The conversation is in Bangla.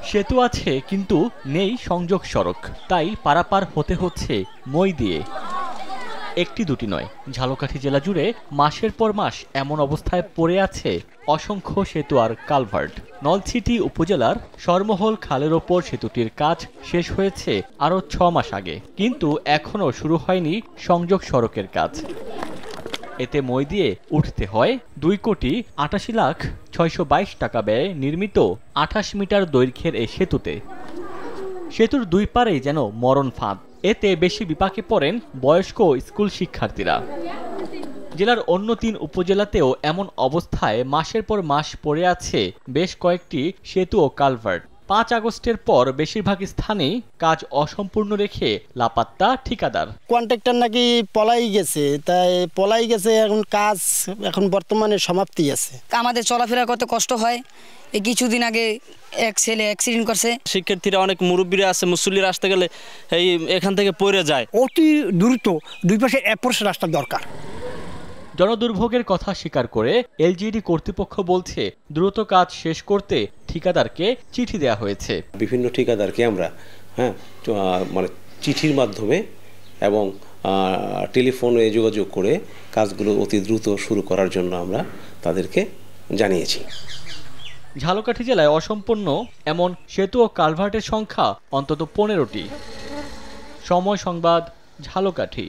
সেতু আছে কিন্তু নেই সংযোগ সড়ক, তাই পারাপার হতে হচ্ছে মই দিয়ে। একটি দুটি নয়, ঝালকাঠি জেলা জুড়ে মাসের পর মাস এমন অবস্থায় পড়ে আছে অসংখ্য সেতু আর কালভার্ট। নলছিটি উপজেলার সরমহল খালের ওপর সেতুটির কাজ শেষ হয়েছে আরও 6 মাস আগে, কিন্তু এখনও শুরু হয়নি সংযোগ সড়কের কাজ। এতে মই দিয়ে উঠতে হয় 2,88,622 টাকা ব্যয়ে নির্মিত 28 মিটার দৈর্ঘ্যের এই সেতুতে। সেতুর দুই পারেই যেন মরণ ফাঁদ। এতে বেশি বিপাকে পড়েন বয়স্ক স্কুল শিক্ষার্থীরা। জেলার অন্য 3 উপজেলাতেও এমন অবস্থায় মাসের পর মাস পড়ে আছে বেশ কয়েকটি সেতু ও কালভার্ট। 5 আগস্টের পর বেশিরভাগ স্থানেই কাজ অসম্পূর্ণ রেখে লাপাত্তা ঠিকাদার। কন্ট্রাক্টর নাকি পলাই গেছে, তাই পলাই গেছে, এখন কাজ এখন বর্তমানে সমাপ্তি আছে। আমাদের চলাফেরা করতে কষ্ট হয়। এই কিছুদিন আগে এক ছেলে অ্যাক্সিডেন্ট করছে। শিক্ষার্থীরা অনেক মুরব্বীরা আছে, মুসল্লিরা আসতে গেলে এখান থেকে পড়ে যায়। অতি দ্রুত দুই পাশে অ্যাপ্রোচ রাস্তা দরকার। জনদুর্ভোগের কথা স্বীকার করে এলজিইডি কর্তৃপক্ষ বলছে দ্রুত কাজ শেষ করতে ঠিকাদারকে চিঠি দেওয়া হয়েছে। বিভিন্ন ঠিকাদারকে আমরা মানে চিঠির মাধ্যমে এবং টেলিফোনে যোগাযোগ করে কাজগুলো অতি দ্রুত শুরু করার জন্য আমরা তাদেরকে জানিয়েছি। ঝালকাঠি জেলায় অসম্পূর্ণ এমন সেতু ও কালভার্টের সংখ্যা অন্তত 15টি। সময় সংবাদ, ঝালকাঠি।